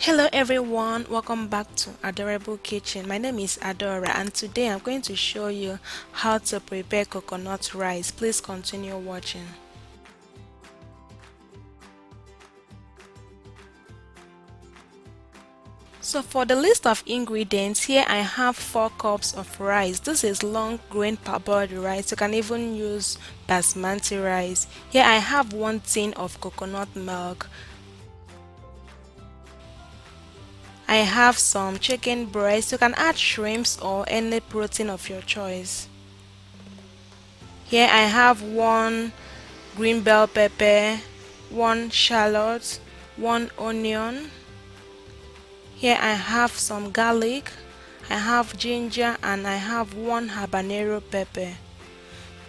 Hello everyone, welcome back to Adorable Kitchen. My name is Adora and today I'm going to show you how to prepare coconut rice. Please continue watching. So for the list of ingredients, here I have 4 cups of rice. This is long grain parboiled rice. You can even use basmati rice. Here I have 1 tin of coconut milk. I have some chicken breast. You can add shrimps or any protein of your choice. Here I have 1 green bell pepper, 1 shallot, 1 onion. Here I have some garlic, I have ginger, and I have 1 habanero pepper.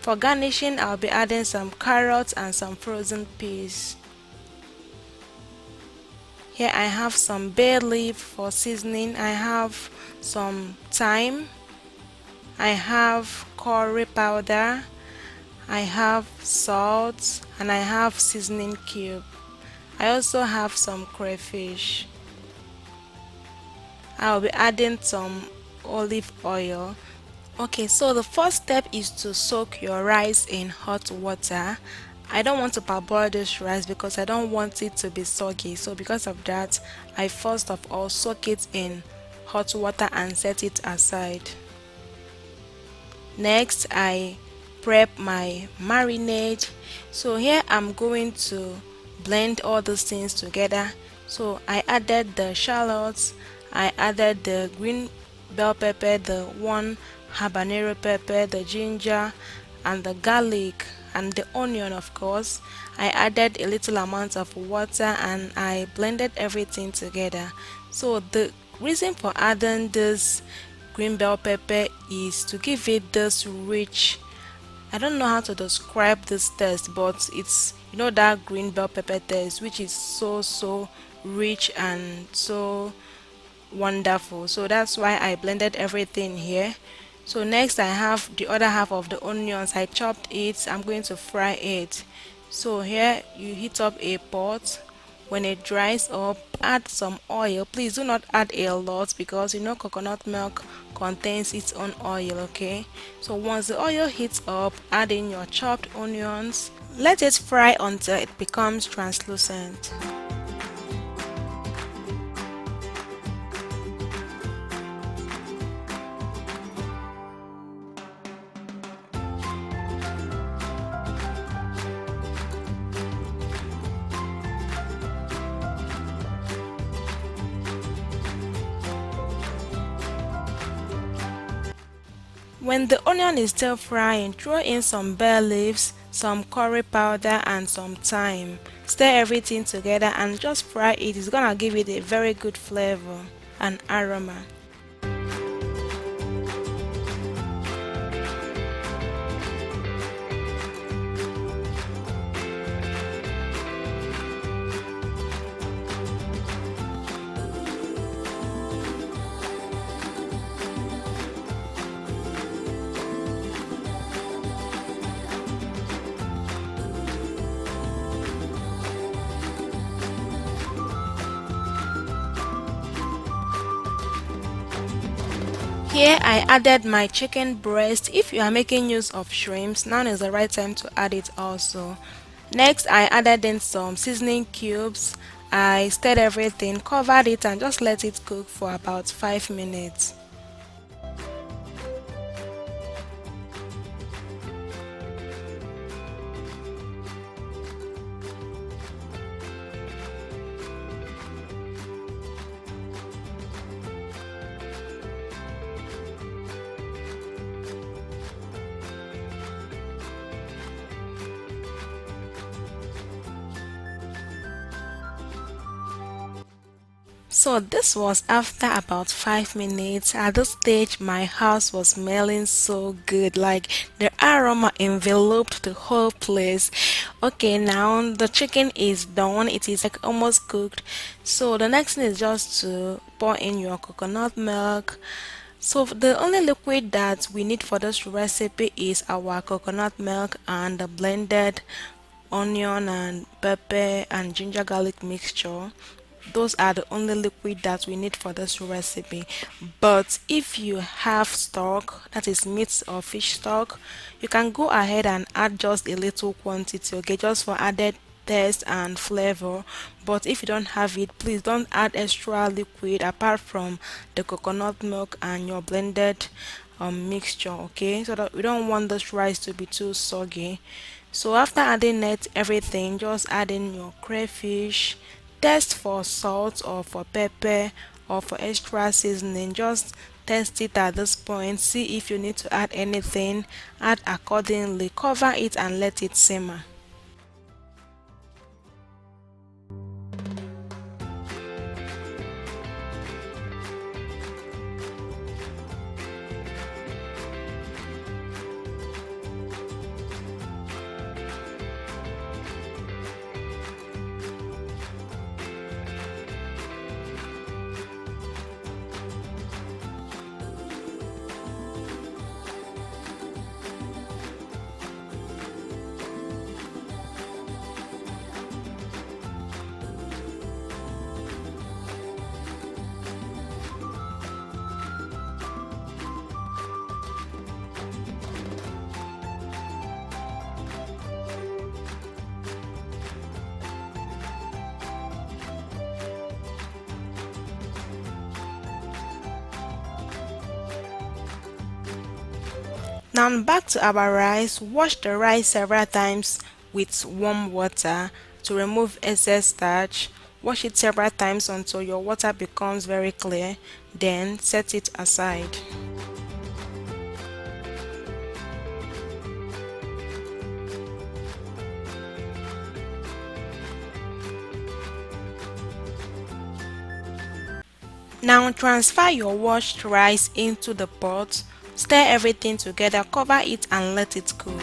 For garnishing, I'll be adding some carrots and some frozen peas. Here I have some bay leaf for seasoning. I have some thyme. I have curry powder. I have salt and I have seasoning cube. I also have some crayfish. I'll be adding some olive oil. Okay, so the first step is to soak your rice in hot water. I don't want to parboil this rice because I don't want it to be soggy. So because of that, I first of all soak it in hot water and set it aside. Next, I prep my marinade. So here I'm going to blend all these things together. So I added the shallots, I added the green bell pepper, the 1 habanero pepper, the ginger and the garlic and the onion. Of course, I added a little amount of water and I blended everything together. So the reason for adding this green bell pepper is to give it this rich, I don't know how to describe this taste, but it's, that green bell pepper taste which is so rich and so wonderful. So that's why I blended everything here. So next I have the other half of the onions. I chopped it. I'm going to fry it. So here you heat up a pot. When it dries up, add some oil. Please do not add a lot because coconut milk contains its own oil. Okay, so once the oil heats up, add in your chopped onions. Let it fry until it becomes translucent. When the onion is still frying, throw in some bay leaves, some curry powder and some thyme. Stir everything together and just fry it. It's gonna give it a very good flavor and aroma. Here I added my chicken breast. If you are making use of shrimps, now is the right time to add it also. Next I added in some seasoning cubes. I stirred everything, covered it and just let it cook for about 5 minutes. So this was after about 5 minutes. At this stage, my house was smelling so good, like the aroma enveloped the whole place. Okay, now the chicken is done. It is like almost cooked. So the next thing is just to pour in your coconut milk. So the only liquid that we need for this recipe is our coconut milk and the blended onion and pepper and ginger garlic mixture. Those are the only liquid that we need for this recipe. But if you have stock, that is meat or fish stock, you can go ahead and add just a little quantity, okay, just for added taste and flavor. But if you don't have it, please don't add extra liquid apart from the coconut milk and your blended mixture, okay, so that we don't want this rice to be too soggy. So after adding it everything, just add in your crayfish, test for salt or for pepper or for extra seasoning. Just test it at this point, see if you need to add anything, add accordingly, cover it and let it simmer. Now back to our rice. Wash the rice several times with warm water to remove excess starch. Wash it several times until your water becomes very clear. Then set it aside. Now transfer your washed rice into the pot. Stir everything together, cover it and let it cook.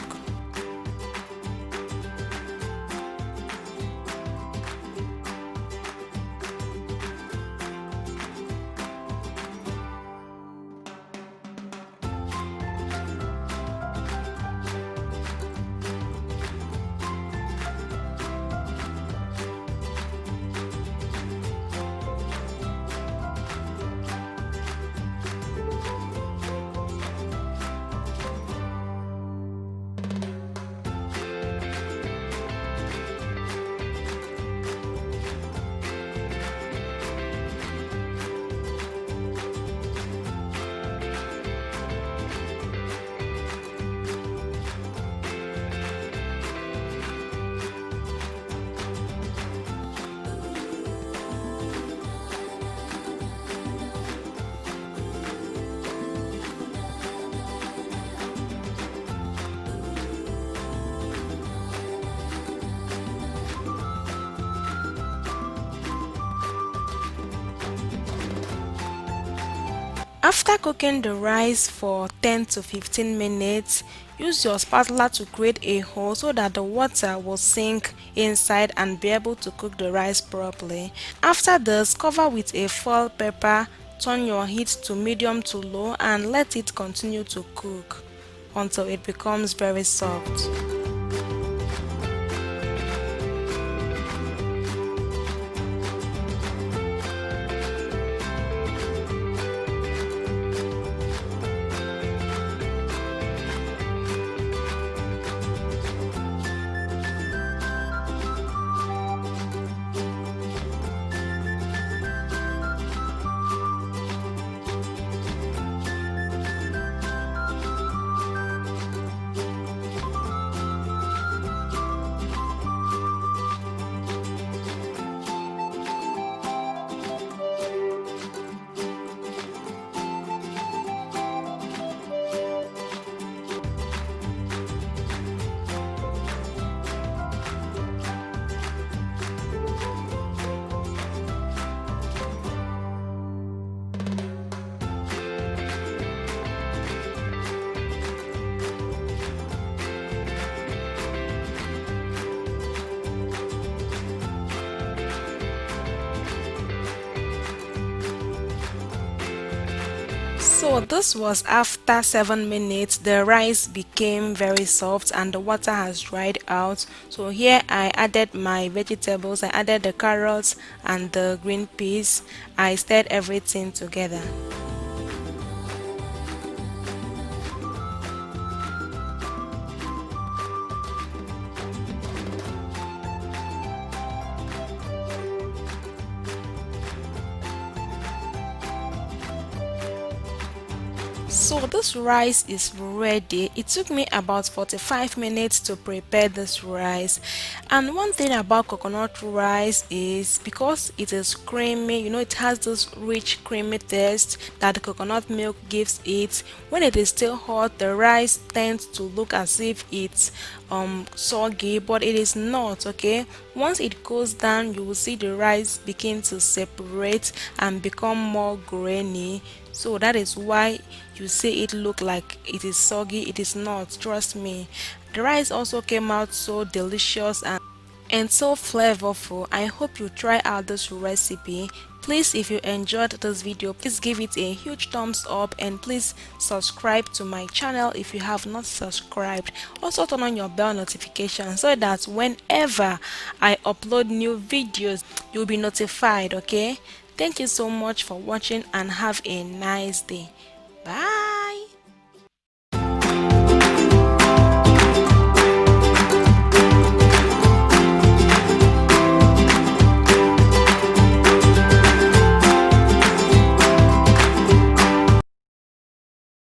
After cooking the rice for 10 to 15 minutes, use your spatula to create a hole so that the water will sink inside and be able to cook the rice properly. After this, cover with a foil paper, turn your heat to medium to low and let it continue to cook until it becomes very soft. So this was after 7 minutes. The rice became very soft and the water has dried out. So here I added my vegetables. I added the carrots and the green peas. I stirred everything together. So this rice is ready. It took me about 45 minutes to prepare this rice. And one thing about coconut rice is because it is creamy, it has this rich creamy taste that the coconut milk gives it. When it is still hot, the rice tends to look as if it's soggy, but it is not, okay? Once it cools down, you will see the rice begin to separate and become more grainy. So that is why you see it look like it is soggy. It is not, trust me. The rice also came out so delicious and so flavorful. I hope you try out this recipe. Please, if you enjoyed this video, please give it a huge thumbs up and please subscribe to my channel if you have not subscribed. Also turn on your bell notification so that whenever I upload new videos, you'll be notified, okay? Thank you so much for watching and have a nice day. Bye.